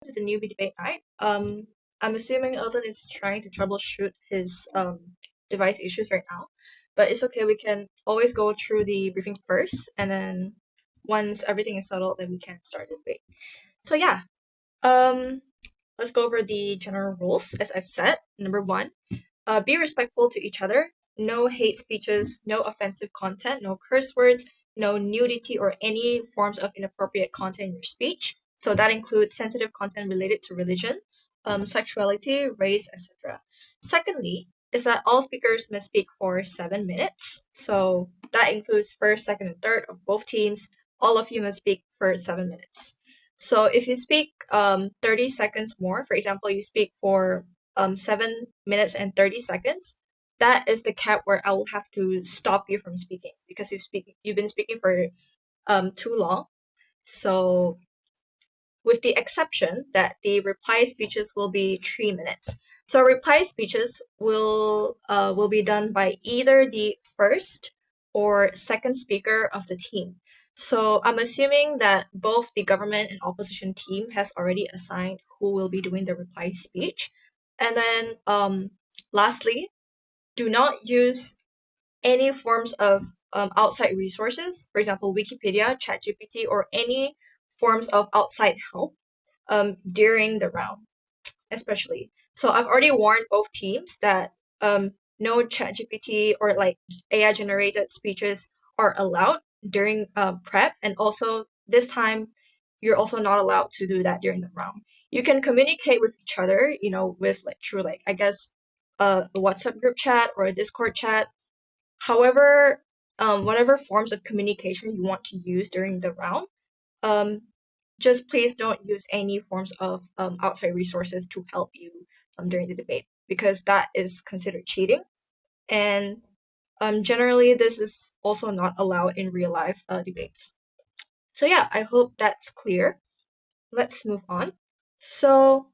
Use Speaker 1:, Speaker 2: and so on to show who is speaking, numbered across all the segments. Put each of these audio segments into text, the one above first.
Speaker 1: to the newbie debate night. I'm assuming Elton is trying to troubleshoot his device issues right now, but it's okay. We can always go through the briefing first, and then once everything is settled, then we can start the debate. So yeah, um, let's go over the general rules as I've said. Number one, be respectful to each other. No hate speeches, no offensive content, no curse words, no nudity or any forms of inappropriate content in your speech. So that includes sensitive content related to religion, sexuality, race, etc. Secondly, is that all speakers must speak for 7 minutes. So that includes first, second, and third of both teams. All of you must speak for 7 minutes. So if you speak 30 seconds more, for example, you speak for 7 minutes and 30 seconds, that is the cap where I will have to stop you from speaking because you've been speaking for too long. So with the exception that the reply speeches will be 3 minutes. So reply speeches will be done by either the first or second speaker of the team. So I'm assuming that both the government and opposition team has already assigned who will be doing the reply speech. And then lastly, do not use any forms of outside resources, for example, Wikipedia, ChatGPT, or any forms of outside help during the round, especially. So I've already warned both teams that no ChatGPT or like AI generated speeches are allowed during prep, and also this time you're also not allowed to do that during the round. You can communicate with each other, with like through like I guess a WhatsApp group chat or a Discord chat. However, whatever forms of communication you want to use during the round, um, just please don't use any forms of outside resources to help you during the debate because that is considered cheating. And generally, this is also not allowed in real life debates. So yeah, I hope that's clear. Let's move on. So,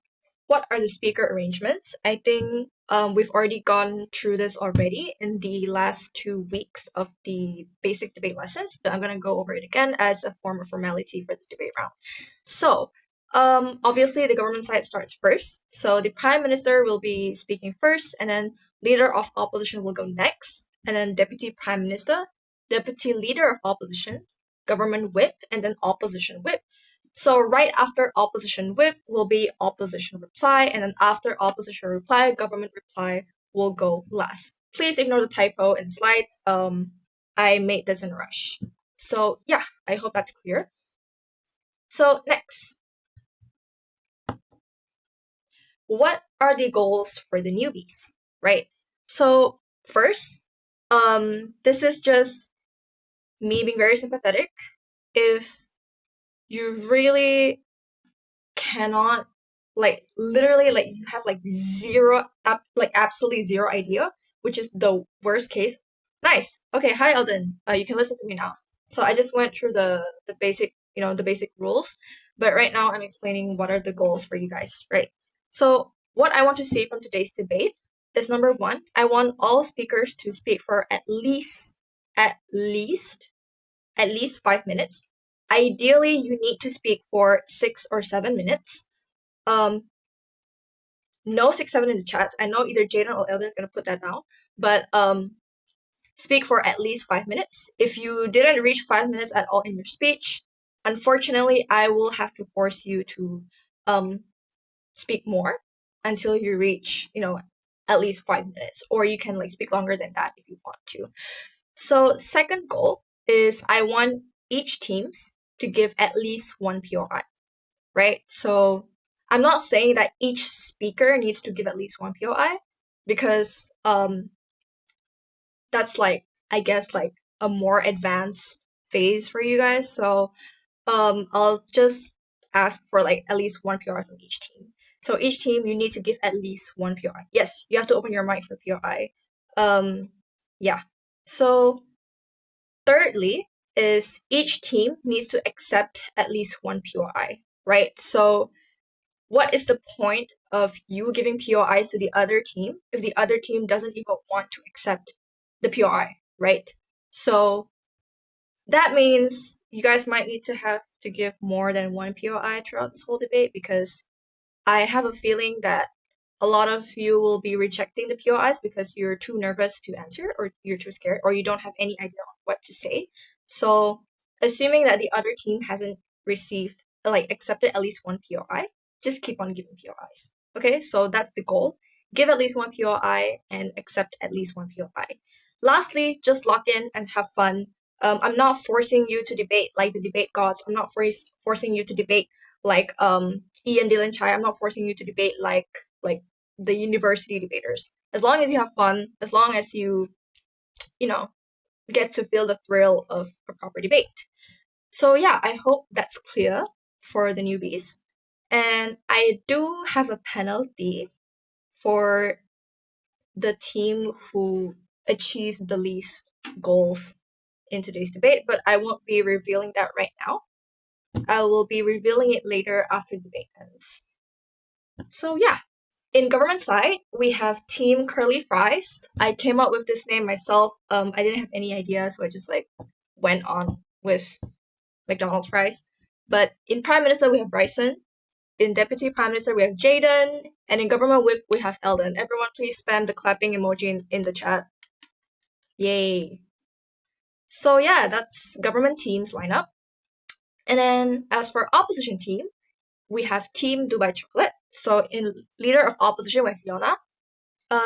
Speaker 1: what are the speaker arrangements? I think we've already gone through this already in the last 2 weeks of the basic debate lessons, but I'm going to go over it again as a form of formality for this debate round. So, obviously, the government side starts first. So, the prime minister will be speaking first, and then leader of opposition will go next, and then deputy prime minister, deputy leader of opposition, government whip, and then opposition whip. So right after opposition whip will be opposition reply, and then after opposition reply, government reply will go last. Please ignore the typo in slides. I made this in a rush. So yeah, I hope that's clear. So next, what are the goals for the newbies, right? So first, this is just me being very sympathetic. If you really cannot literally you have like zero absolutely zero idea, which is the worst case. Nice. Okay, hi Eldon. You can listen to me now. So I just went through the basic, the basic rules, but right now I'm explaining what are the goals for you guys, right? So what I want to see from today's debate is number one, I want all speakers to speak for at least at least 5 minutes. Ideally, you need to speak for 6 or 7 minutes. No 6, 7 in the chats. I know either Jaden or Eldon is gonna put that down, but speak for at least 5 minutes. If you didn't reach 5 minutes at all in your speech, unfortunately, I will have to force you to speak more until you reach, at least 5 minutes, or you can like speak longer than that if you want to. So second goal is I want each teams to give at least one POI, right? So I'm not saying that each speaker needs to give at least one POI because that's like I guess like a more advanced phase for you guys. So I'll just ask for like at least one POI from each team. So each team you need to give at least one POI. Yes, you have to open your mic for POI. Yeah. So thirdly is each team needs to accept at least one POI, right? So what is the point of you giving POIs to the other team if the other team doesn't even want to accept the POI, right? So that means you guys might need to have to give more than one POI throughout this whole debate because I have a feeling that a lot of you will be rejecting the POIs because you're too nervous to answer, or you're too scared, or you don't have any idea on what to say. So, assuming that the other team hasn't received, like, accepted at least one POI, just keep on giving POIs. Okay, so that's the goal. Give at least one POI and accept at least one POI. Lastly, just lock in and have fun. I'm not forcing you to debate like the debate gods. I'm not forcing you to debate like Ian Dylan Chai. I'm not forcing you to debate like the university debaters. As long as you have fun, as long as you know get to feel the thrill of a proper debate. So yeah, I hope that's clear for the newbies. And I do have a penalty for the team who achieves the least goals in today's debate, but I won't be revealing that right now. I will be revealing it later after the debate ends. So yeah, in government side, we have Team Curly Fries. I came up with this name myself. I didn't have any idea, so I just like went on with McDonald's fries. But in Prime Minister, we have Bryson. In Deputy Prime Minister, we have Jaden. And in Government Whip, we have Eldon. Everyone, please spam the clapping emoji in the chat. Yay. So yeah, that's government teams lineup. And then as for opposition team, we have Team Dubai Chocolate. So in leader of opposition, we have Fiona.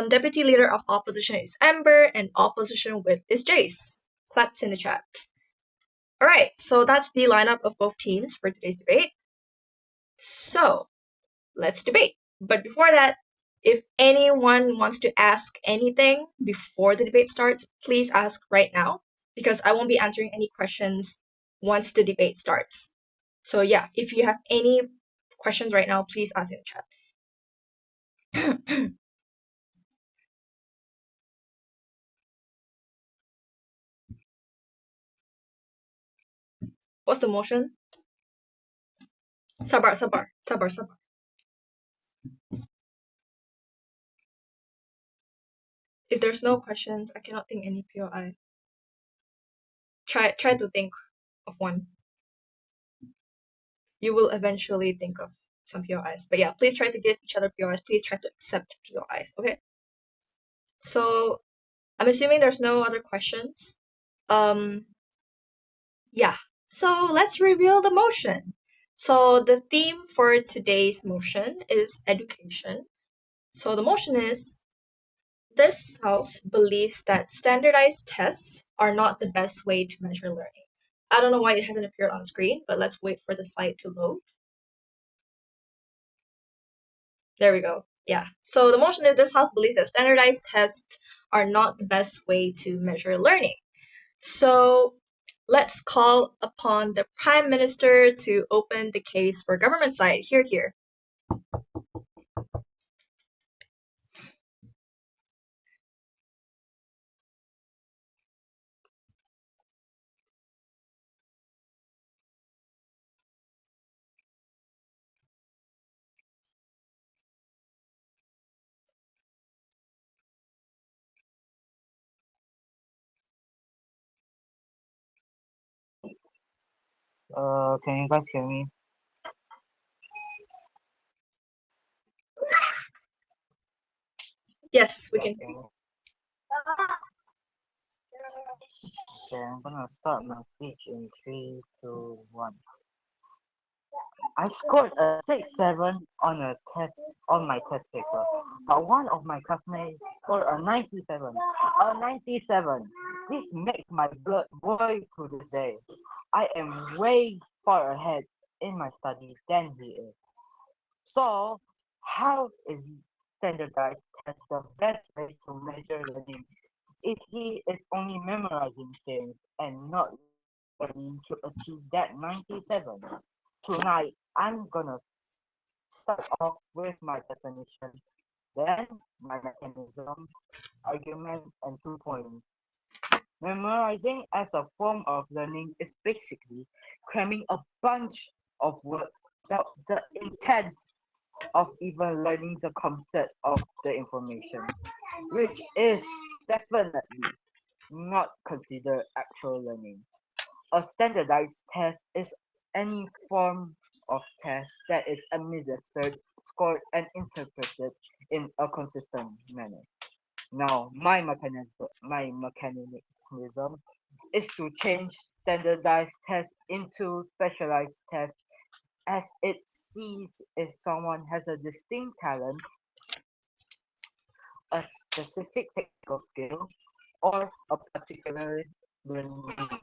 Speaker 1: Deputy leader of opposition is Amber, and opposition whip is Jace. Claps in the chat. Alright, so that's the lineup of both teams for today's debate. So, let's debate. But before that, if anyone wants to ask anything before the debate starts, please ask right now, because I won't be answering any questions once the debate starts. So yeah, if you have any questions right now, please ask in the chat. What's the motion? Sabar, sabar, sabar, sabar. If there's no questions, I cannot think any POI. Try to think of one. You will eventually think of some POIs. But yeah, please try to give each other POIs. Please try to accept POIs. Okay. So I'm assuming there's no other questions. Yeah. So let's reveal the motion. So the theme for today's motion is education. So the motion is: this house believes that standardized tests are not the best way to measure learning. I don't know why it hasn't appeared on the screen, but let's wait for the slide to load. There we go. Yeah. So the motion is: this house believes that standardized tests are not the best way to measure learning. So let's call upon the Prime Minister to open the case for government side. Here.
Speaker 2: Can you guys hear me?
Speaker 1: Yes, we can.
Speaker 2: Okay, I'm gonna start my speech in 3, 2, 1. I scored a 6.7 on a test on my test paper, but one of my classmates scored a 97. A 97. This makes my blood boil to this day. I am way far ahead in my studies than he is. So, how is standardized test the best way to measure learning if he is only memorizing things and not learning to achieve that 97? Tonight, I'm gonna start off with my definition, then my mechanism, argument, and 2 points. Memorizing as a form of learning is basically cramming a bunch of words without the intent of even learning the concept of the information, which is definitely not considered actual learning. A standardized test is any form of test that is administered scored and interpreted in a consistent manner. Now, my mechanism is to change standardized tests into specialized tests as it sees if someone has a distinct talent, a specific technical skill, or a particular learning need,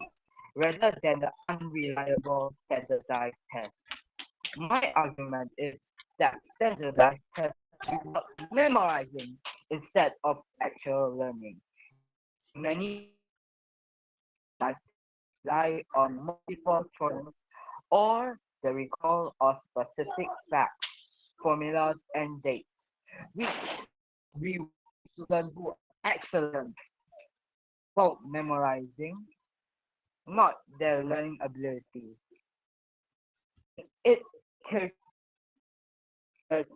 Speaker 2: rather than the unreliable standardized test. My argument is that standardized tests reward memorizing instead of actual learning. Many standardized tests rely on multiple choice or the recall of specific facts, formulas, and dates, which reward students who are excellent about memorizing, not their learning ability. It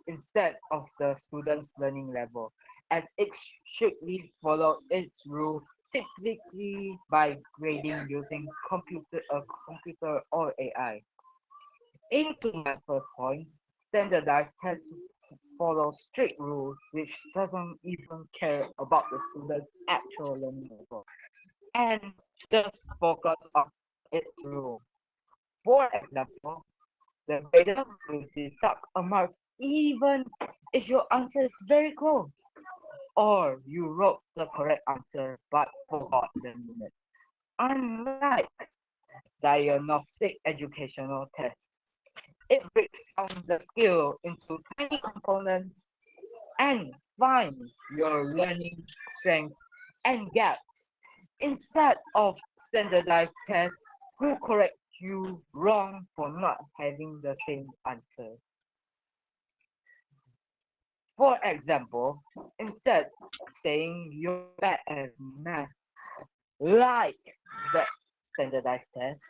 Speaker 2: instead of the student's learning level, as it strictly follow its rule typically by grading using computer or AI. Into my first point, standardized tests follow strict rules which doesn't even care about the student's actual learning level and just focus on its rule. For example, the grader will deduct a mark even if your answer is very close or you wrote the correct answer but forgot the minute. Unlike diagnostic educational tests, it breaks down the skill into tiny components and finds your learning strengths and gaps instead of standardized tests who correct you wrong for not having the same answer. For example, instead saying you're bad at math, like the standardized test,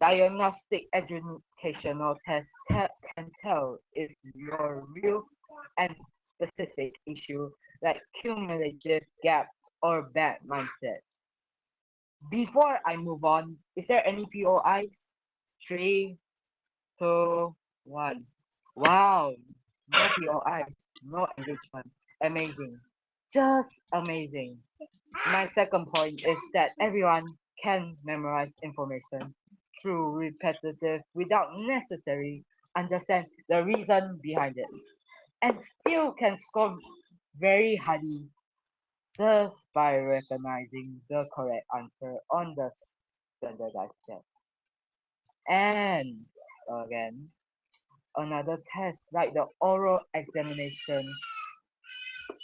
Speaker 2: diagnostic educational tests can tell if your real and specific issue like cumulative gap or bad mindset. Before I move on, is there any POIs? Three, two, one. Wow, no POIs, no engagement. Amazing. Just amazing. My second point is that everyone can memorize information through repetitive without necessarily understand the reason behind it and still can score very highly just by recognizing the correct answer on the standardized test. And again, another test like the oral examination,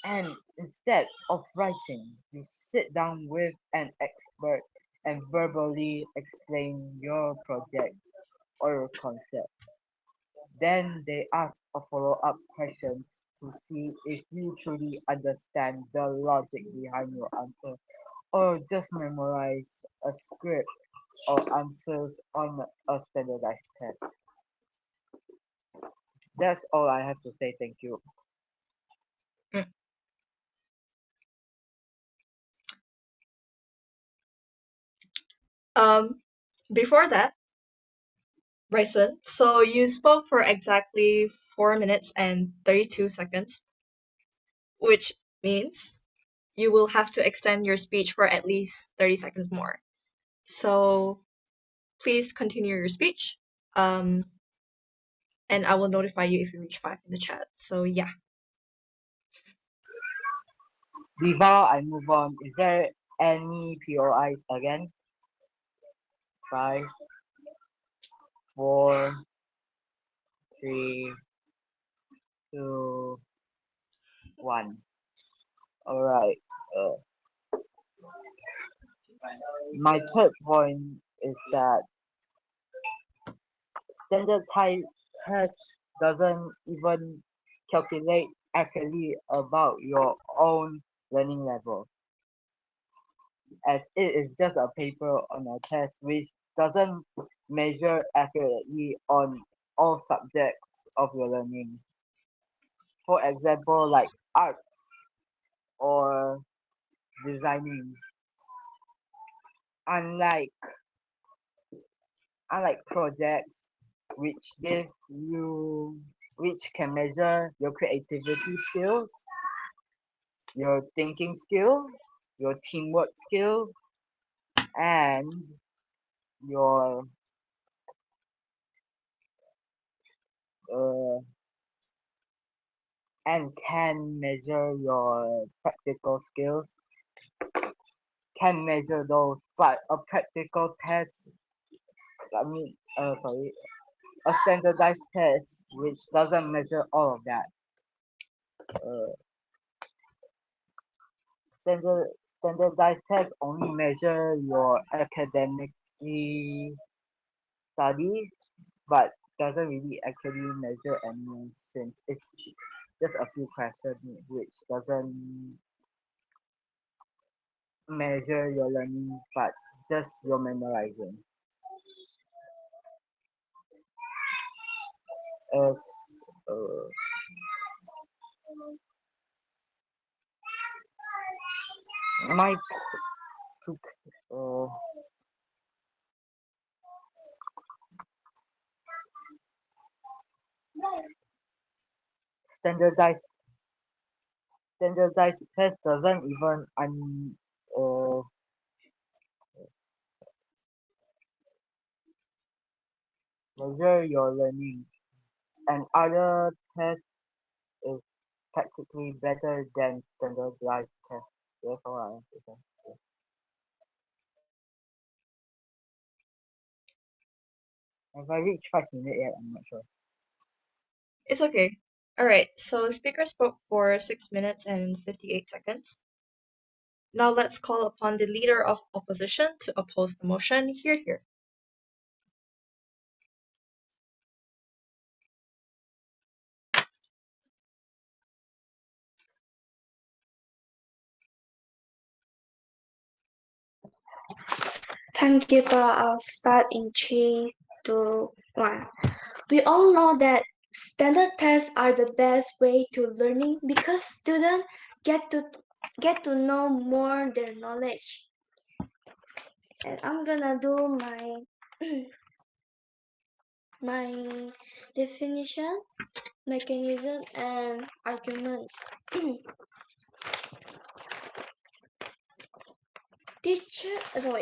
Speaker 2: and instead of writing, you sit down with an expert and verbally explain your project or concept. Then they ask a follow-up questions to see if you truly understand the logic behind your answer or just memorize a script or answers on a standardized test. That's all I have to say. Thank you.
Speaker 1: Mm. Um, Before that, Bryson, so you spoke for exactly 4 minutes and 32 seconds, which means you will have to extend your speech for at least 30 seconds more. So please continue your speech. Um, and I will notify you if you reach 5 in the chat. So yeah.
Speaker 2: Before I move on, is there any POIs again? Five, four, three, two, one. All right. Uh, my third point is that standard type test doesn't even calculate accurately about your own learning level, as it is just a paper on a test which doesn't measure accurately on all subjects of your learning. For example, like arts or designing, unlike unlike projects which give you which can measure your creativity skills, your thinking skill, your teamwork skill, and your uh, and can measure your practical skills, can measure those, but a practical test, sorry, a standardized test which doesn't measure all of that. Uh, standardized tests only measure your academically studies, but doesn't really actually measure anyone since it's just a few questions which doesn't measure your learning, but just your memorizing. As uh, my took standardized standardized test doesn't even uh, measure your learning, and other tests is practically better than standardized tests. That's all I have to say. Have I reached 5 minutes yet? I'm not sure.
Speaker 1: It's okay. All right, so speaker spoke for 6 minutes and 58 seconds. Now let's call upon the leader of opposition to oppose the motion. Hear, hear.
Speaker 3: Thank you, but I'll start in 3, 2, 1. We all know that standard tests are the best way to learning because students get to know more their knowledge. And I'm gonna do my definition, mechanism, and argument.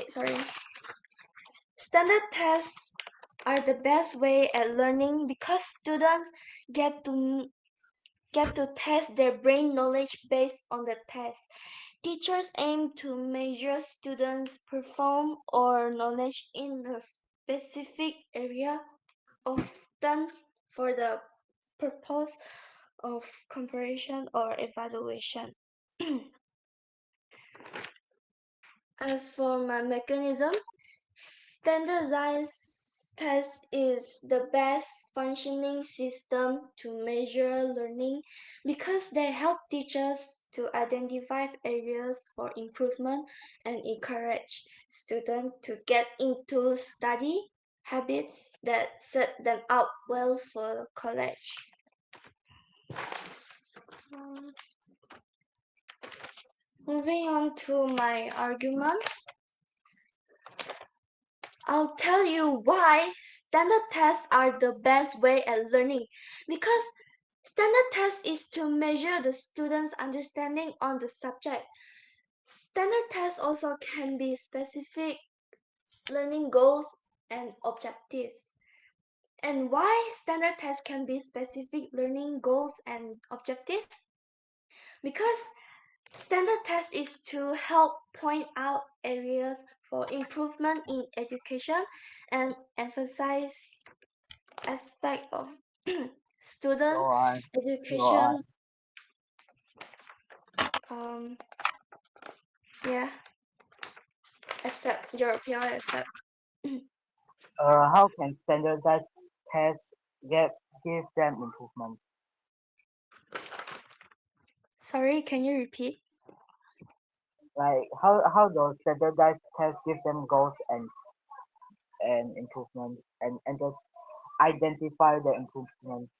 Speaker 3: Sorry. Standard tests are the best way at learning because students get to test their brain knowledge based on the test. Teachers aim to measure students' perform or knowledge in a specific area, often for the purpose of comparison or evaluation. As for my mechanism, standardized test is the best functioning system to measure learning because they help teachers to identify areas for improvement and encourage students to get into study habits that set them up well for college. Moving on to my argument. I'll tell you why standard tests are the best way at learning. Because standard test is to measure the student's understanding on the subject. Standard tests also can be specific learning goals and objectives. And why standard tests can be specific learning goals and objectives? Because standard test is to help point out areas for improvement in education and emphasize aspect of
Speaker 2: Go
Speaker 3: student
Speaker 2: on. Go on.
Speaker 3: education. Um, yeah, accept European accept.
Speaker 2: How can standardized tests get give them improvement?
Speaker 3: Sorry, can you repeat?
Speaker 2: Like how does standardized tests give them goals and improvement and just identify the improvements?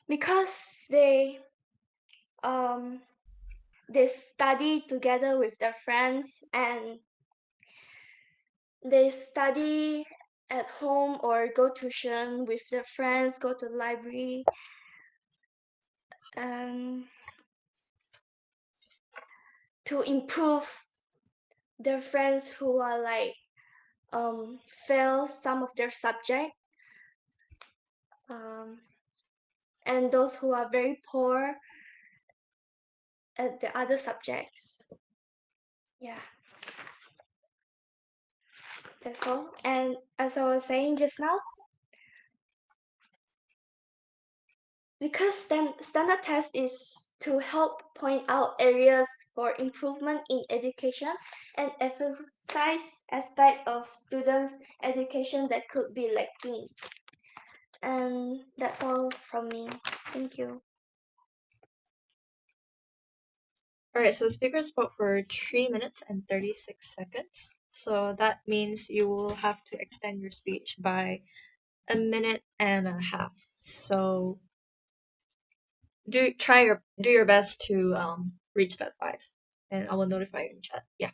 Speaker 3: Because um they study together with their friends and they study at home or go tuition with their friends, go to the library, and to improve their friends who are like fail some of their subject, um, and those who are very poor at the other subjects. Yeah, that's all. And as I was saying just now, because standard test is to help point out areas for improvement in education and emphasize aspect of students' education that could be lacking. And that's all from me. Thank you.
Speaker 1: All right, so the speaker spoke for 3 minutes and 36 seconds. So that means you will have to extend your speech by a minute and a half. So do your best to reach that 5, and I will notify you in chat. Yeah.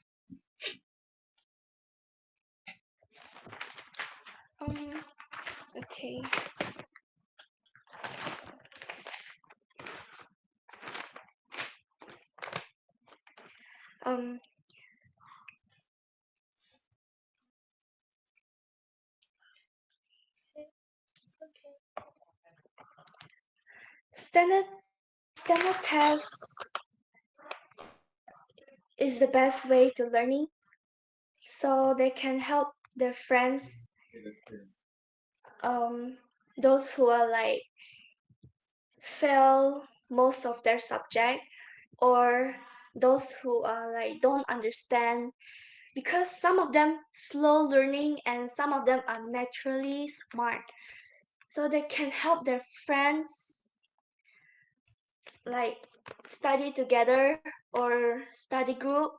Speaker 3: Um, okay. Um, standard standard tests is the best way to learning, so they can help their friends, um, those who are like fail most of their subject, or those who are like don't understand, because some of them slow learning and some of them are naturally smart, so they can help their friends like study together or study group,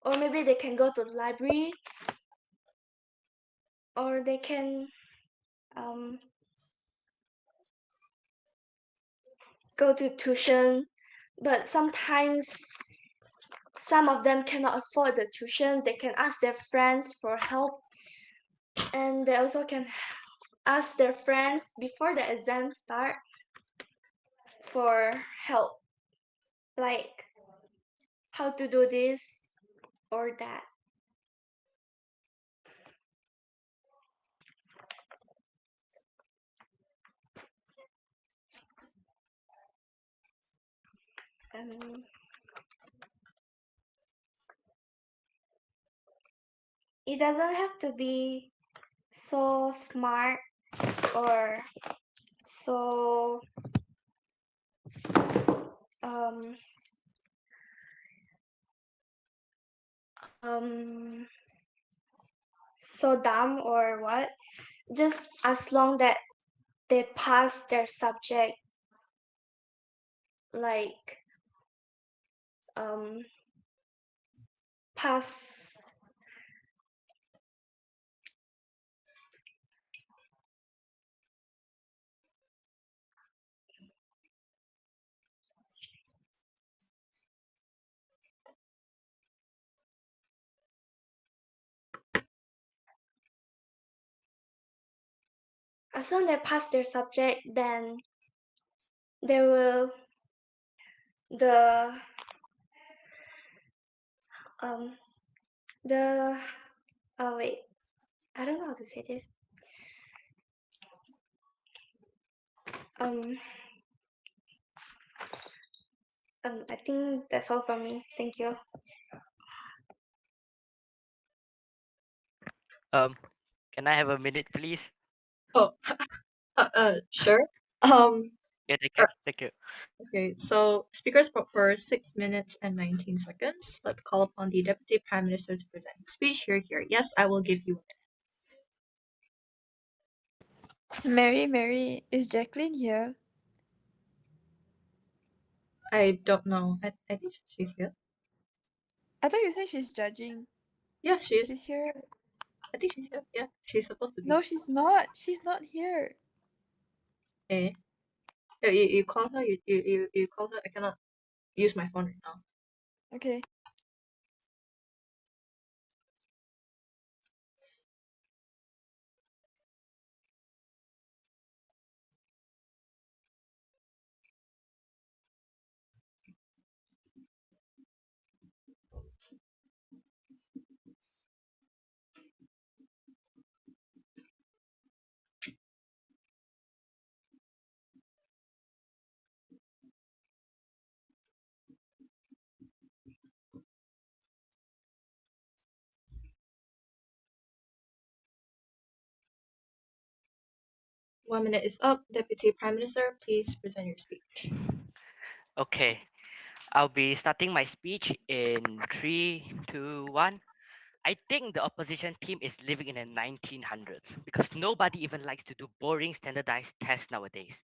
Speaker 3: or maybe they can go to the library, or they can um, go to tuition. But sometimes some of them cannot afford the tuition, they can ask their friends for help, and they also can ask their friends before the exam start for help, like how to do this or that. Um, it doesn't have to be so smart or so um um so dumb or what, just as long that they pass their subject, like um pass. As long as they pass their subject, then they will the um the oh wait, I don't know how to say this. Um I think that's all from me. Thank you.
Speaker 4: Um, can I have a minute, please?
Speaker 1: Oh, sure. Um,
Speaker 4: Yeah, thank you.
Speaker 1: er,
Speaker 4: Thank you.
Speaker 1: okay, so speaker spoke for 6 minutes and 19 seconds. Let's call upon the Deputy Prime Minister to present his speech. Here. Yes, I will give you.
Speaker 5: Mary, is Jacqueline here?
Speaker 1: I don't know. I think she's here.
Speaker 5: I thought you said she's judging.
Speaker 1: Yeah, she is.
Speaker 5: She's here.
Speaker 1: I think she's here. Yeah, she's supposed to be.
Speaker 5: No, she's not. She's not here.
Speaker 1: Eh. You call her. You call her. I cannot use my phone right now.
Speaker 5: Okay.
Speaker 1: 1 minute is up. Deputy Prime Minister, please present your speech.
Speaker 4: Okay, I'll be starting my speech in 3, 2, 1. I think the opposition team is living in the 1900s because nobody even likes to do boring standardized tests nowadays.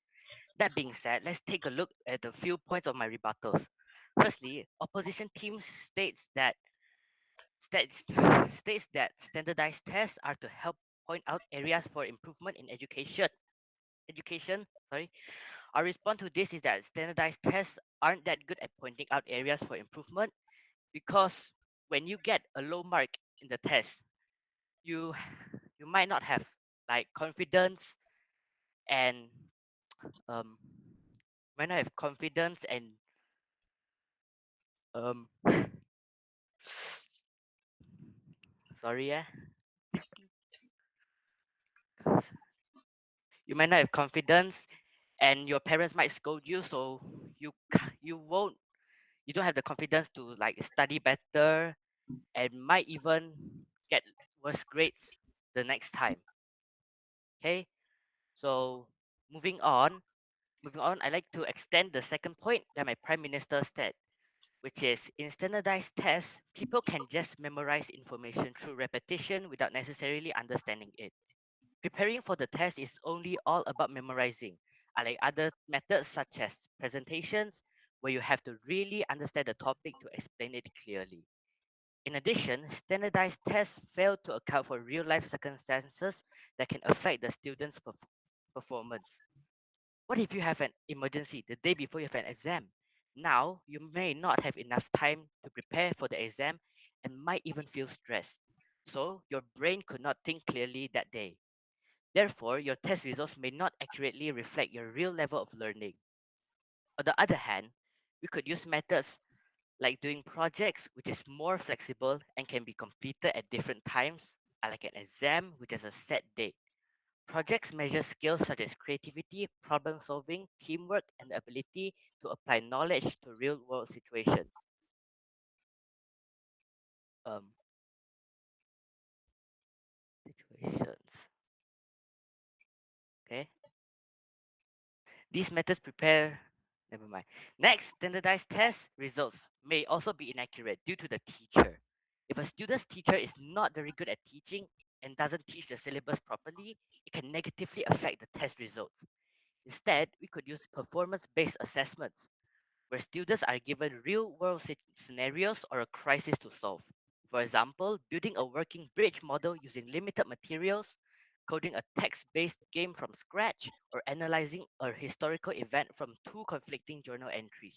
Speaker 4: That being said, let's take a look at a few points of my rebuttals. Firstly, opposition team states, states that standardized tests are to help point out areas for improvement in education, sorry. Our response to this is that standardized tests aren't that good at pointing out areas for improvement because when you get a low mark in the test, you you might not have like confidence and um might not have confidence and um sorry, yeah, you might not have confidence and your parents might scold you, so you don't have the confidence to like study better and might even get worse grades the next time. Okay, so moving on I'd like to extend the second point that my prime minister said, which is in standardized tests people can just memorize information through repetition without necessarily understanding it. Preparing for the test is only all about memorizing, unlike other methods such as presentations, where you have to really understand the topic to explain it clearly. In addition, standardized tests fail to account for real life circumstances that can affect the student's performance. What if you have an emergency the day before you have an exam? Now, you may not have enough time to prepare for the exam and might even feel stressed. So, your brain could not think clearly that day. Therefore, your test results may not accurately reflect your real level of learning. On the other hand, we could use methods like doing projects, which is more flexible and can be completed at different times, like an exam, which has a set date. Projects measure skills such as creativity, problem solving, teamwork, and the ability to apply knowledge to real world situations. Um, situations. Okay. These methods prepare. Never mind. Next, standardized test results may also be inaccurate due to the teacher. If a student's teacher is not very good at teaching and doesn't teach the syllabus properly, it can negatively affect the test results. Instead, we could use performance based assessments where students are given real world scenarios or a crisis to solve. For example, building a working bridge model using limited materials, coding a text based game from scratch, or analyzing a historical event from two conflicting journal entries.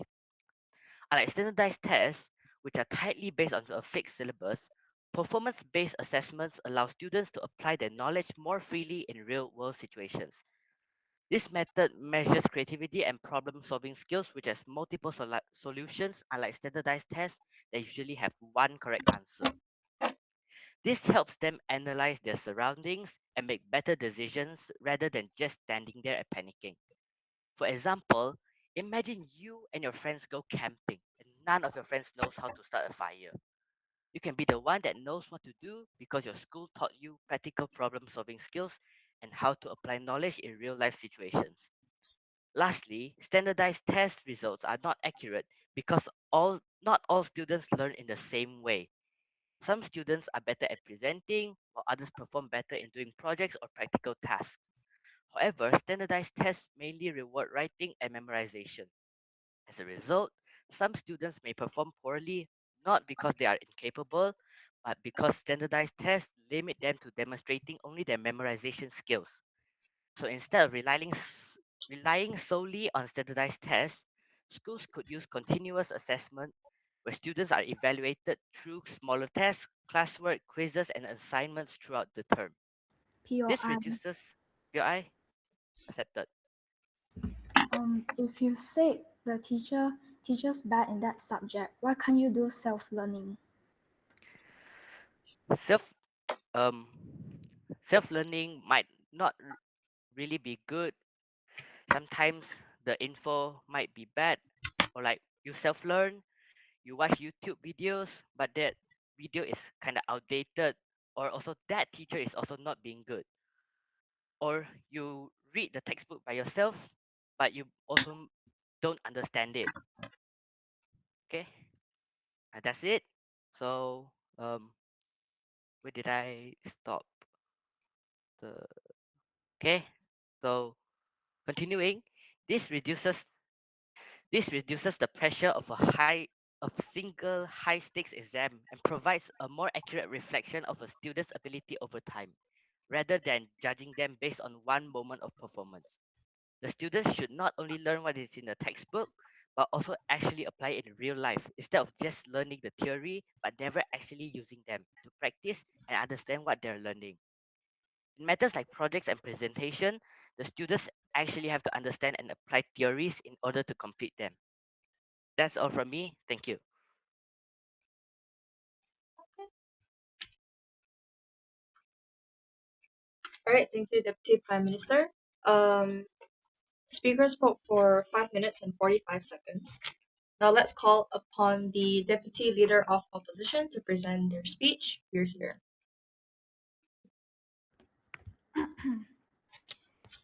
Speaker 4: Unlike standardized tests, which are tightly based on a fixed syllabus, performance based assessments allow students to apply their knowledge more freely in real world situations. This method measures creativity and problem solving skills, which has multiple solutions, unlike standardized tests that usually have one correct answer. This helps them analyze their surroundings and make better decisions rather than just standing there and panicking. For example, imagine you and your friends go camping and none of your friends knows how to start a fire. You can be the one that knows what to do because your school taught you practical problem solving skills and how to apply knowledge in real life situations. Lastly, standardized test results are not accurate because not all students learn in the same way. Some students are better at presenting, while others perform better in doing projects or practical tasks. However, standardized tests mainly reward writing and memorization. As a result, some students may perform poorly not because they are incapable, but because standardized tests limit them to demonstrating only their memorization skills. So instead of relying solely on standardized tests, schools could use continuous assessment where students are evaluated through smaller tests, classwork, quizzes, and assignments throughout the term. This
Speaker 6: POI.
Speaker 4: reduces PI accepted.
Speaker 6: If you say the teacher's bad in that subject, why can't you do self-learning?
Speaker 4: Self um self learning might not really be good. Sometimes the info might be bad, or like you self learn, you watch YouTube videos, but that video is kind of outdated, or also that teacher is also not being good, or you read the textbook by yourself, but you also don't understand it. Okay, that's it. So, where did I stop? The okay. So continuing, this reduces this reduces the pressure of single high stakes exam and provides a more accurate reflection of a student's ability over time, rather than judging them based on one moment of performance. The students should not only learn what is in the textbook, but also actually apply it in real life instead of just learning the theory but never actually using them to practice and understand what they're learning. In matters like projects and presentation, the students actually have to understand and apply theories in order to complete them. That's all from me. Thank you.
Speaker 1: All right, thank you, Deputy Prime Minister. Um, Speaker spoke for 5 minutes and 45 seconds. Now let's call upon the Deputy Leader of Opposition to present their speech. You're here.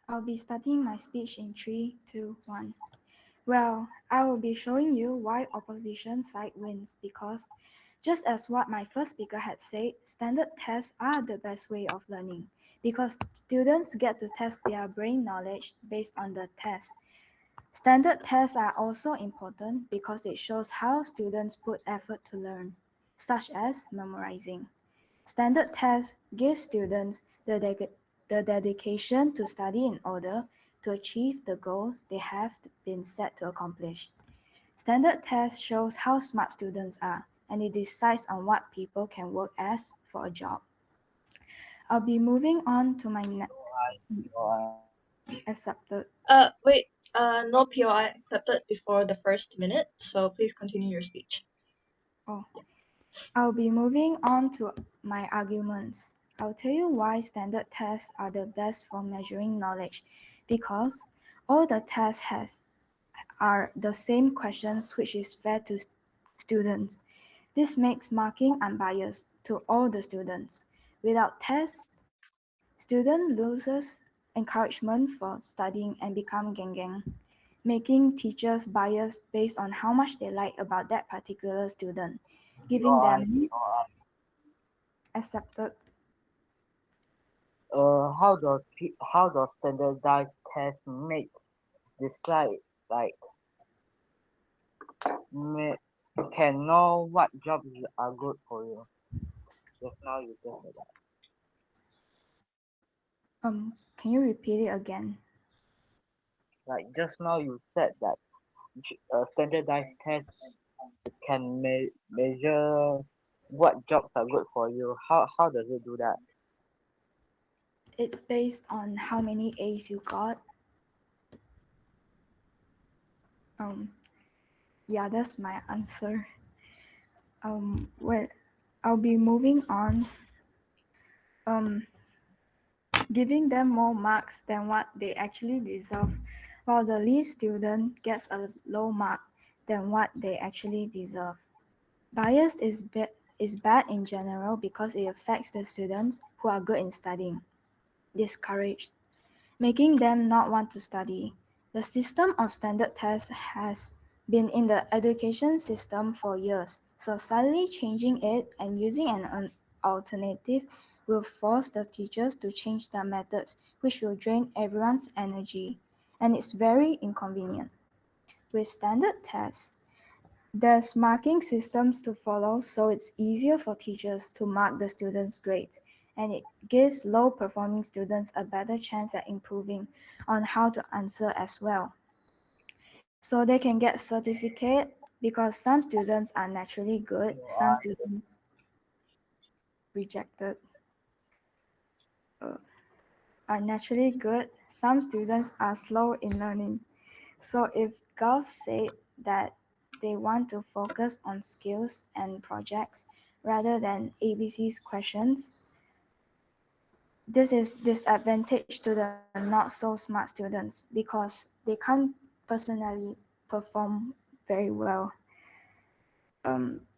Speaker 6: I'll be starting my speech in 3, 2, 1. Well, I will be showing you why opposition side wins because just as what my first speaker had said, standard tests are the best way of learning because students get to test their brain knowledge based on the test. Standard tests are also important because it shows how students put effort to learn, such as memorizing. Standard tests give students the dedication to study in order to achieve the goals they have been set to accomplish. Standard tests shows how smart students are, and it decides on what people can work as for a job. I'll be moving on to my accepted.
Speaker 1: Wait, no POI accepted before the first minute, so please continue your speech.
Speaker 6: Oh, I'll be moving on to my arguments. I'll tell you why standard tests are the best for measuring knowledge, because all the tests has are the same questions which is fair to students. This makes marking unbiased to all the students. Without tests, student loses encouragement for studying and become gang, making teachers biased based on how much they like about that particular student, giving
Speaker 2: POI,
Speaker 6: them
Speaker 2: POI.
Speaker 6: accepted.
Speaker 2: How does standardized test make decide like make, can know what jobs are good for you? Just now you just said that.
Speaker 6: Can you repeat it again?
Speaker 2: Like just now you said that standardized tests can measure what jobs are good for you. How does it do that?
Speaker 6: It's based on how many A's you got. Um, yeah, that's my answer. Well, I'll be moving on. Um, Giving them more marks than what they actually deserve, while the least student gets a low mark than what they actually deserve. Bias is bad in general because it affects the students who are good in studying, discouraged, making them not want to study. The system of standard tests has been in the education system for years, so suddenly changing it and using an alternative will force the teachers to change their methods, which will drain everyone's energy, and it's very inconvenient. With standard tests, there's marking systems to follow, so it's easier for teachers to mark the students' grades, and it gives low performing students a better chance at improving on how to answer as well. So they can get certificate because some students are naturally good, some
Speaker 2: POI.
Speaker 6: students rejected uh, are naturally good, some students are slow in learning. So if Gov said that they want to focus on skills and projects rather than ABC's questions, this is disadvantage to the not so smart students because they can't personally perform very well.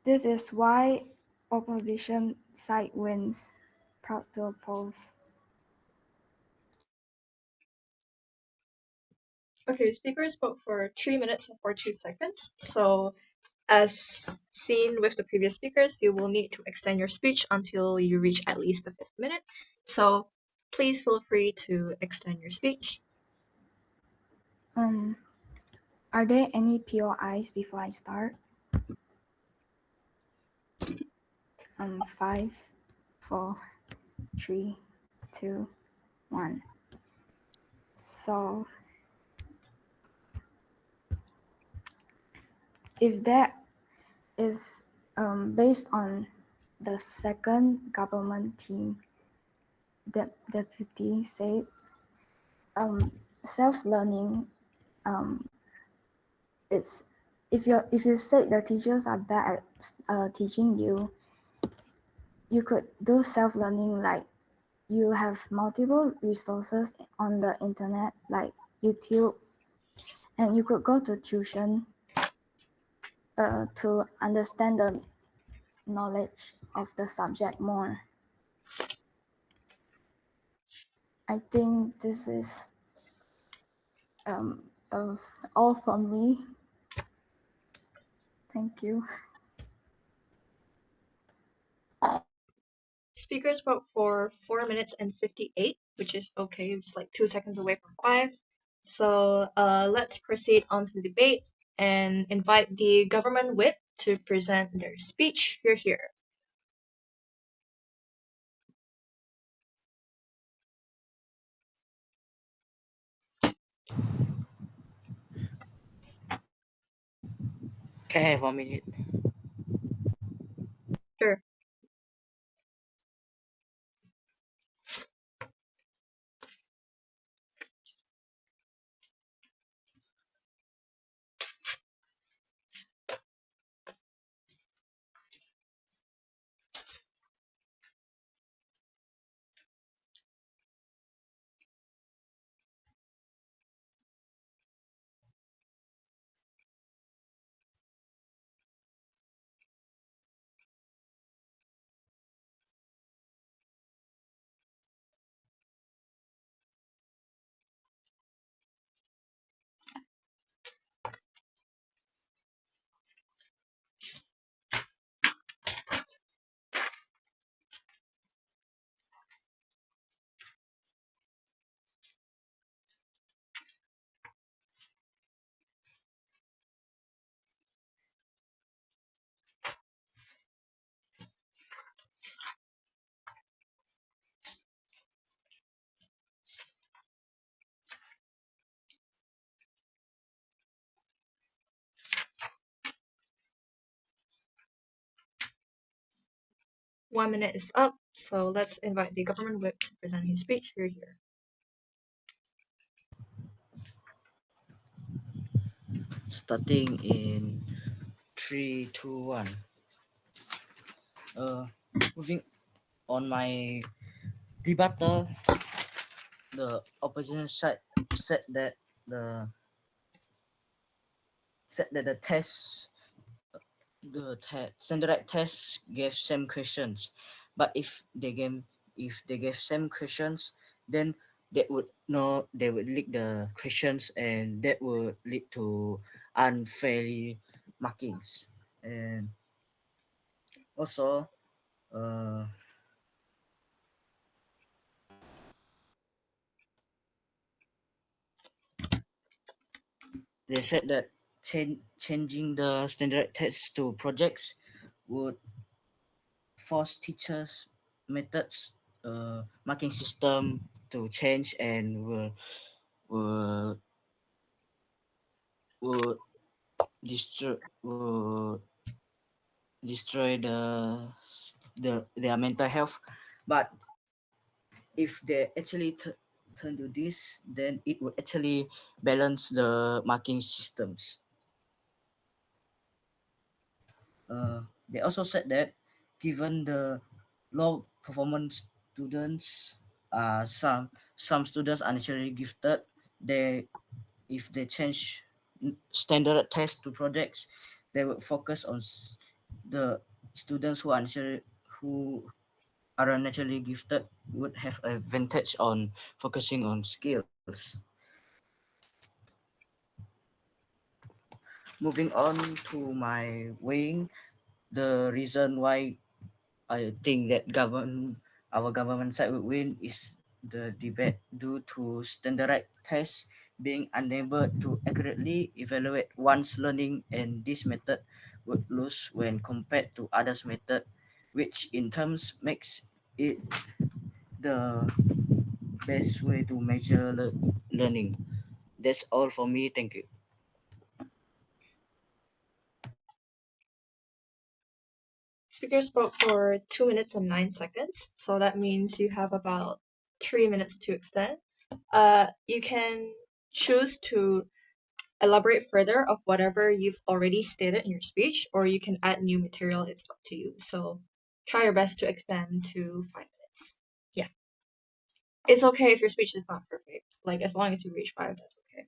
Speaker 6: This is why opposition side wins. Proud to oppose.
Speaker 1: Okay, speaker spoke for 3 minutes and 42 seconds. So, as seen with the previous speakers, you will need to extend your speech until you reach at least the fifth minute. So, please feel free to extend your speech.
Speaker 6: Um, are there any POIs before I start? 5, 4, 3, 2, 1. So if that if based on the second government team that deputy said, self-learning, it's if you said the teachers are bad at teaching you, you could do self-learning like you have multiple resources on the internet like YouTube, and you could go to tuition to understand the knowledge of the subject more. I think this is um, uh, all from me. Thank you.
Speaker 1: Speaker spoke for 4 minutes and 58, which is okay. It's like 2 seconds away from 5. So let's proceed on to the debate and invite the government whip to present their speech. Here.
Speaker 4: Can I have 1 minute?
Speaker 1: Sure. One minute is up, so let's invite the government whip to present his speech. Here.
Speaker 4: Starting in 3, 2, 1. Moving on my rebuttal, the opposition side said that the the test standardized tests gave same questions, but if they gave same questions, then they would leak the questions, and that would lead to unfairly markings. And also, uh, they said that changing the standard tests to projects would force teachers methods marking system to change, and will would would destroy their mental health. But if they actually turn to this, then it would actually balance the marking systems. They also said that given the low performance students, some students are naturally gifted. They if they change standard test to projects, they would focus on the students who are naturally gifted would have advantage on focusing on skills.
Speaker 7: Moving on to my weighing, the reason why I think that our government side would win is the debate due to standardized tests being unable to accurately evaluate one's learning, and this method would lose when compared to others method, which in terms makes it the best way to measure learning. That's all for me. Thank you.
Speaker 1: Speaker spoke for 2 minutes and 9 seconds, so that means you have about 3 minutes to extend. You can choose to elaborate further of whatever you've already stated in your speech, or you can add new material. It's up to you. So try your best to extend to 5 minutes. Yeah. It's okay if your speech is not perfect. Like, as long as you reach five, that's okay.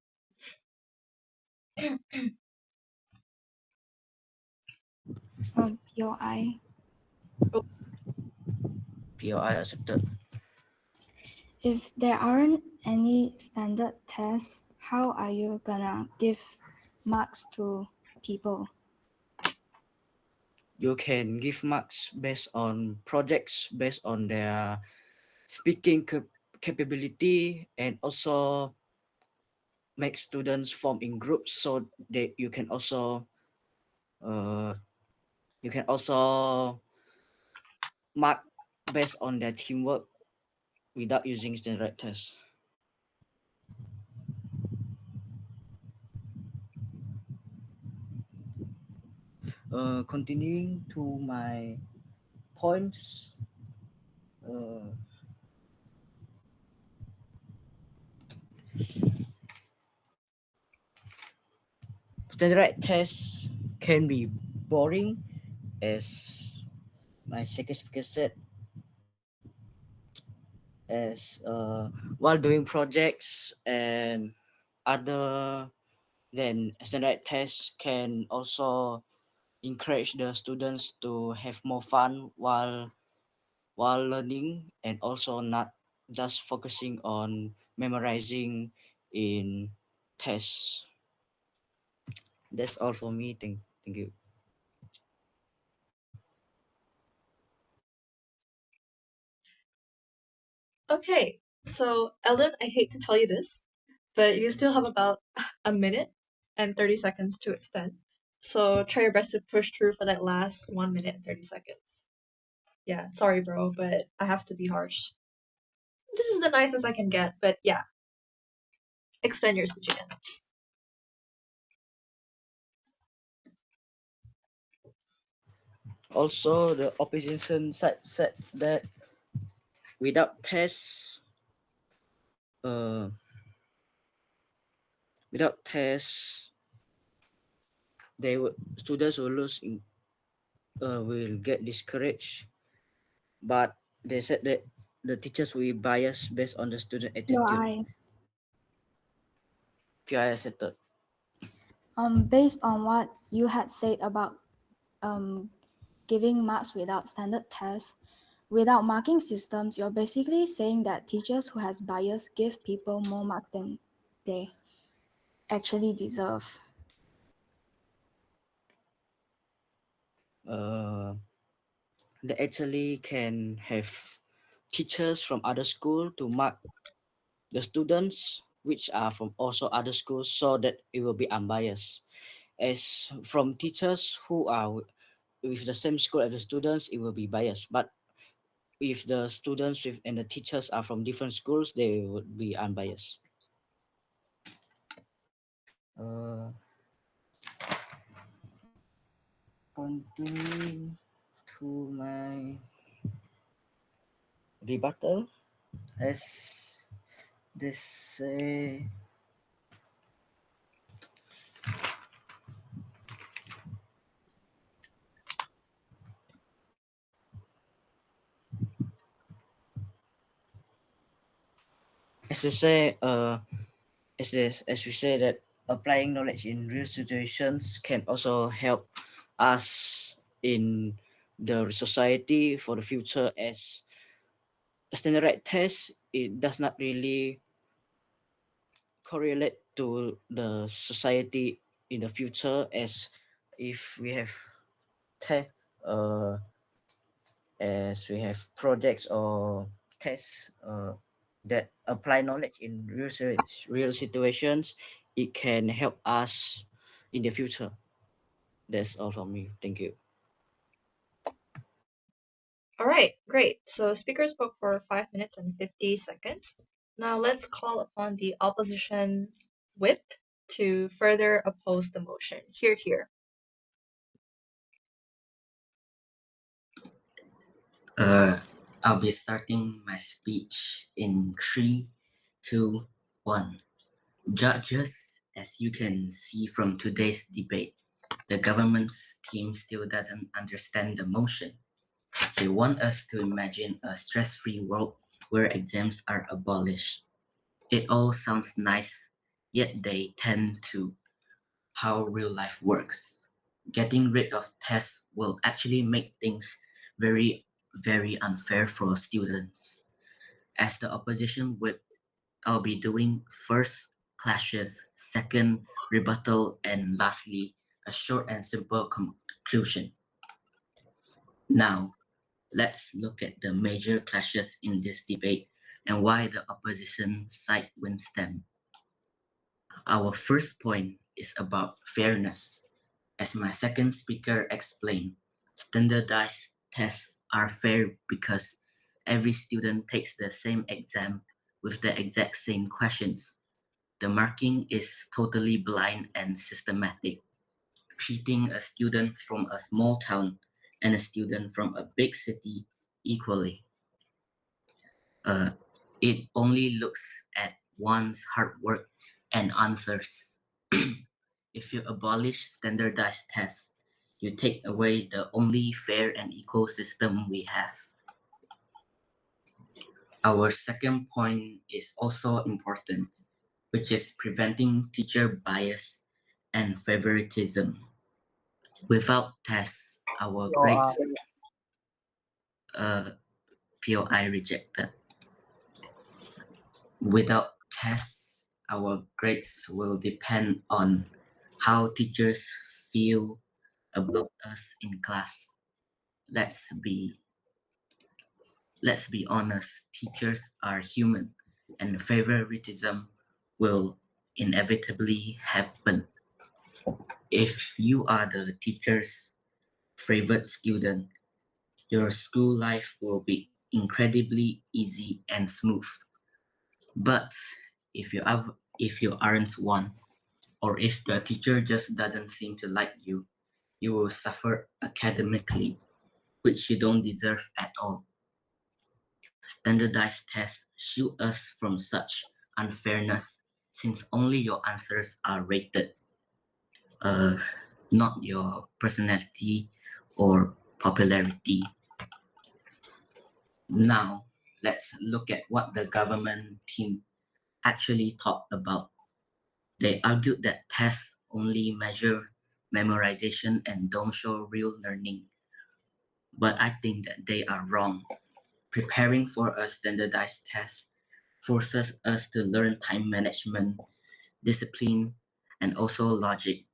Speaker 6: POI.
Speaker 1: Oh,
Speaker 7: POI accepted.
Speaker 6: If there aren't any standard tests, how are you gonna give marks to people?
Speaker 7: You can give marks based on projects, based on their speaking capability, and also make students form in groups so that uh, you can also mark based on their teamwork without using standard tests. Continuing to my points, uh, standardized tests can be boring, as my second speaker said, as while doing projects and other than standardized tests can also encourage the students to have more fun while learning, and also not just focusing on memorizing in tests. That's all for me. Thank you.
Speaker 1: okay. So, Eldon, I hate to tell you this, but you still have about a minute and 30 seconds to extend. So try your best to push through for that last 1 minute and 30 seconds. Yeah, sorry, bro, but I have to be harsh. This is the nicest I can get, but yeah, extend your speech again.
Speaker 7: Also, the opposition side said that without tests, uh, without tests, they would students will will get discouraged. But they said that the teachers will be biased based on the student attitude.
Speaker 6: POI.
Speaker 7: PI accepted.
Speaker 6: Based on what you had said about um, giving marks without standard tests, without marking systems, you're basically saying that teachers who has bias give people more marks than they actually deserve.
Speaker 7: Uh, they actually can have teachers from other school to mark the students which are from also other schools, so that it will be unbiased. As from teachers who are with the same school as the students, it will be biased. But if the students with and the teachers are from different schools, they would be unbiased. Uh, Continuing to my rebuttal, as they say, as they say, as we say that applying knowledge in real situations can also help us in the society for the future, as a standardized test, it does not really correlate to the society in the future, as if we have te- uh, as we have projects or tests that apply knowledge in real situations, it can help us in the future. That's all from me. Thank you.
Speaker 1: All right, great. So speaker spoke for 5 minutes and 50 seconds. Now let's call upon the opposition whip to further oppose the motion. Hear, hear.
Speaker 8: I'll be starting my speech in three, two, one. Judges, as you can see from today's debate, the government's team still doesn't understand the motion. They want us to imagine a stress-free world where exams are abolished. It all sounds nice, yet they tend to how real life works. Getting rid of tests will actually make things very, very unfair for students. As the opposition whip, I'll be doing first clashes, second rebuttal, and lastly a short and simple conclusion. Now, let's look at the major clashes in this debate and why the opposition side wins them. Our first point is about fairness. As my second speaker explained, standardized tests are fair because every student takes the same exam with the exact same questions. The marking is totally blind and systematic, treating a student from a small town and a student from a big city equally. Uh, it only looks at one's hard work and answers. If you abolish standardized tests, you take away the only fair and equal system we have. Our second point is also important, which is preventing teacher bias and favoritism. Without tests, our grades, uh, POI rejected. Without tests, our grades will depend on how teachers feel about us in class. Let's be let's be honest, teachers are human and favoritism will inevitably happen. If you are the teacher's favorite student, your school life will be incredibly easy and smooth. But if you aren't one, or if the teacher just doesn't seem to like you, you will suffer academically, which you don't deserve at all. Standardized tests shield us from such unfairness since only your answers are rated, uh, not your personality or popularity. Now, let's look at what the government team actually talked about. They argued that tests only measure memorization and don't show real learning, but I think that they are wrong. Preparing for a standardized test forces us to learn time management, discipline, and also logic.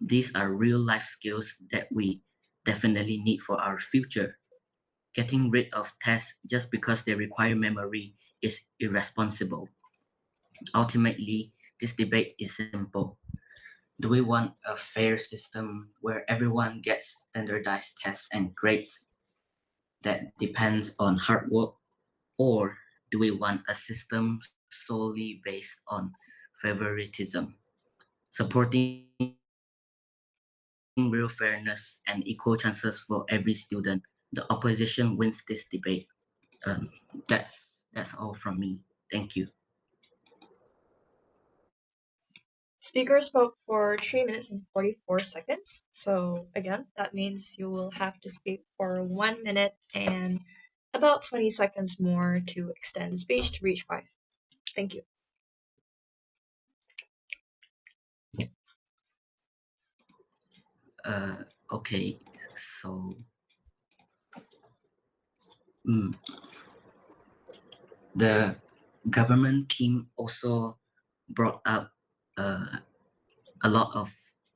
Speaker 8: These are real life skills that we definitely need for our future. Getting rid of tests just because they require memory is irresponsible. Ultimately, this debate is simple. Do we want a fair system where everyone gets standardized tests and grades that depends on hard work? Or do we want a system solely based on favoritism? Supporting real fairness and equal chances for every student, the opposition wins this debate. That's all from me. Thank you.
Speaker 1: Speaker spoke for 3 minutes and 44 seconds. So again, that means you will have to speak for 1 minute and about 20 seconds more to extend the speech to reach 5. Thank you.
Speaker 8: Okay, so mm, the government team also brought up uh, a lot of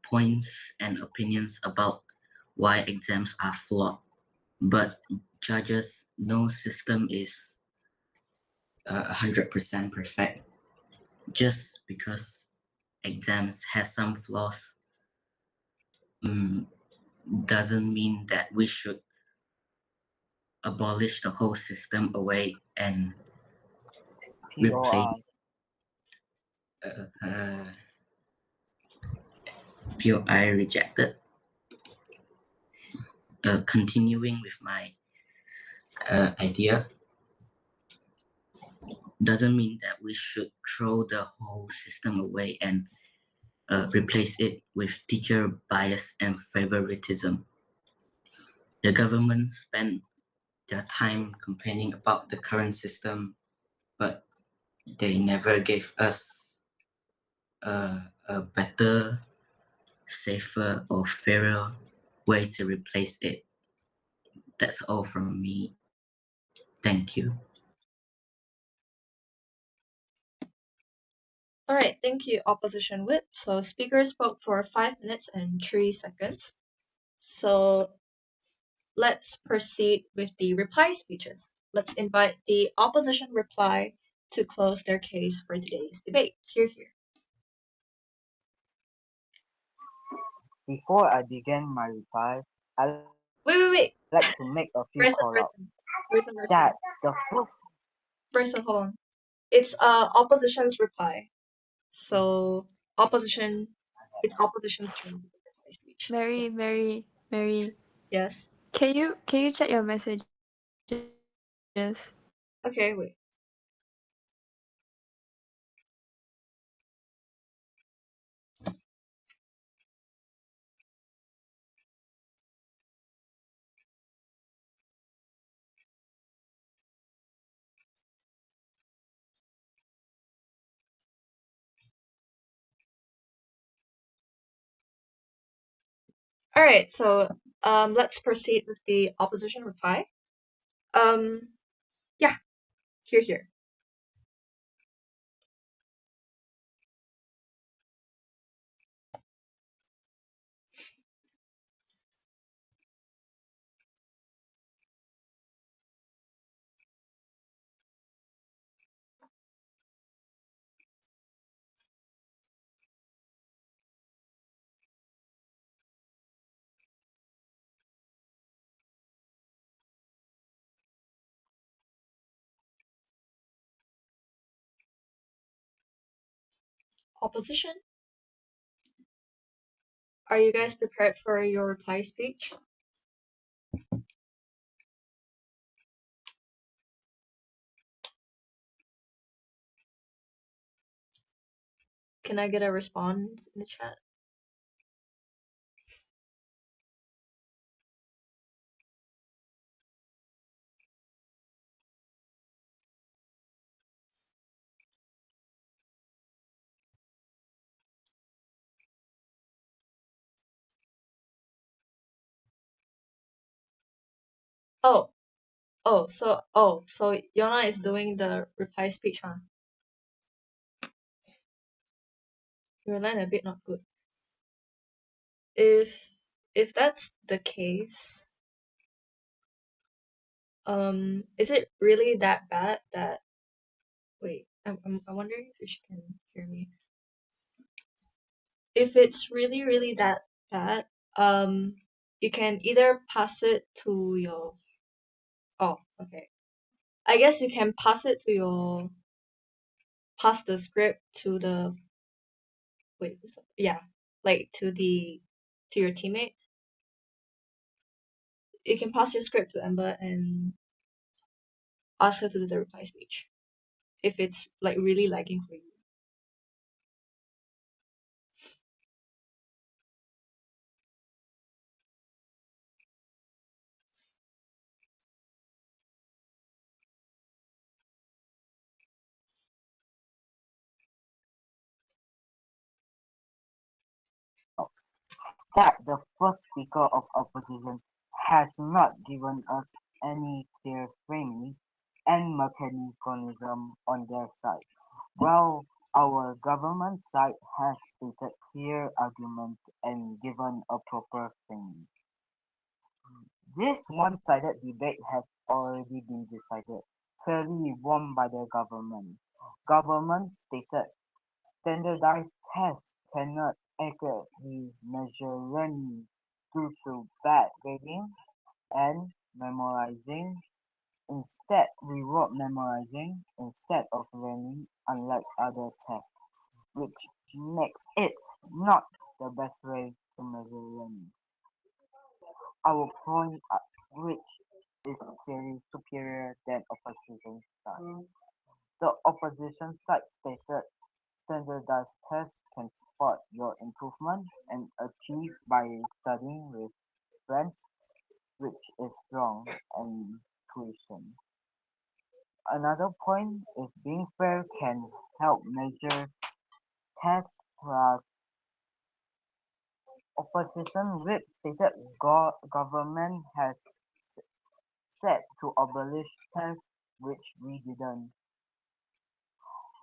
Speaker 8: points and opinions about why exams are flawed, but judges, no system is 100% perfect. Just because exams has some flaws mm, doesn't mean that we should abolish the whole system away and replace
Speaker 2: POI.
Speaker 8: POI rejected. Continuing with my idea, doesn't mean that we should throw the whole system away and replace it with teacher bias and favoritism. The government spent their time complaining about the current system, but they never gave us a better, safer, or fairer way to replace it. That's all from me. Thank you.
Speaker 1: All right, thank you, Opposition Whip. So speakers spoke for 5 minutes and 3 seconds. So let's proceed with the reply speeches. Let's invite the opposition reply to close their case for today's debate. Hear, hear.
Speaker 2: Before I begin my reply, I'd like to make a few
Speaker 1: Wait.
Speaker 2: call out.
Speaker 1: Person,
Speaker 2: That
Speaker 1: person.
Speaker 2: the
Speaker 1: Person,
Speaker 2: first
Speaker 1: person. Person, hold on. It's opposition's reply. So opposition, it's opposition's turn to reply speech.
Speaker 5: Mary,
Speaker 1: Yes.
Speaker 5: can you check your messages?
Speaker 1: Okay, wait. All right, so let's proceed with the opposition reply. Um, yeah, here, here. Opposition, are you guys prepared for your reply speech? Can I get a response in the chat? Oh, so Yona is doing the reply speech, huh? Your line a bit not good. If that's the case, is it really that bad that wait, I'm wondering if she can hear me. If it's really that bad, you can either pass it to your oh, okay. I guess you can pass the script to the wait, yeah, like to your teammate. You can pass your script to Amber and ask her to do the reply speech if it's like really lagging for you.
Speaker 2: that the first speaker of opposition has not given us any clear framing and mechanism on their side. Well, Our government side has stated clear arguments and given a proper framing. This one-sided debate has already been decided, clearly won by the government. Government stated standardized tests cannot accurately measure learning due to bad grading and memorizing. Instead, reward memorizing instead of learning, unlike other tests, which makes it not the best way to measure learning. Our point, which is clearly superior than opposition side. The opposition side stated standardized tests can spot your improvement and achieve by studying with friends, which is wrong and tuition. Another point is being fair can help measure tax plus opposition whip stated government has said to abolish tax which we didn't.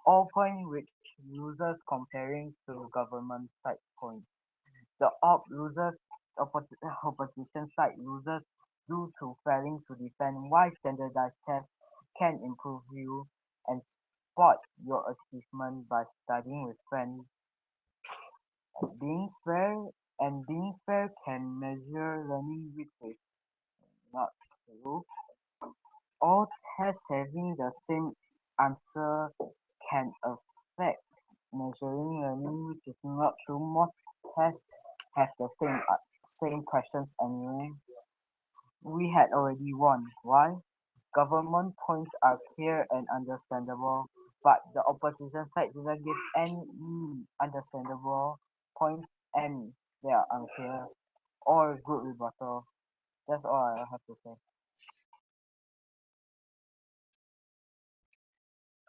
Speaker 2: All point which losers comparing to government side point. The opposition side loses due to failing to defend why standardized tests can improve you and spot your achievement by studying with friends. Being fair being fair can measure learning which is not true. All tests having the same answer can affect measuring learning which is not true. Most tests have the same questions anyway. We had already won. Why? Government points are clear and understandable, but the opposition side didn't give any understandable points and they are unclear or good rebuttal. That's all I have to say.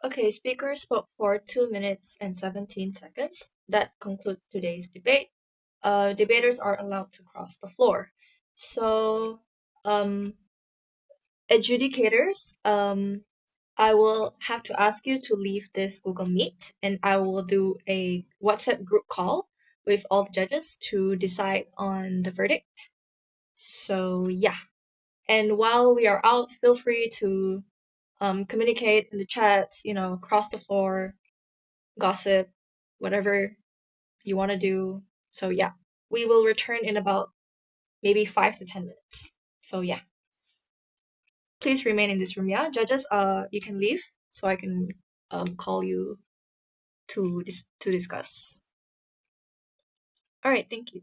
Speaker 1: Okay, speaker spoke for 2 minutes and 17 seconds. That concludes today's debate. Debaters are allowed to cross the floor. So, adjudicators, I will have to ask you to leave this Google Meet and I will do a WhatsApp group call with all the judges to decide on the verdict. So, yeah. And while we are out, feel free to communicate in the chats, cross the floor, gossip, whatever you want to do. So, yeah. We will return in about maybe 5 to 10 minutes. So, yeah. Please remain in this room, yeah? Judges, you can leave so I can call you to discuss. All right, thank you.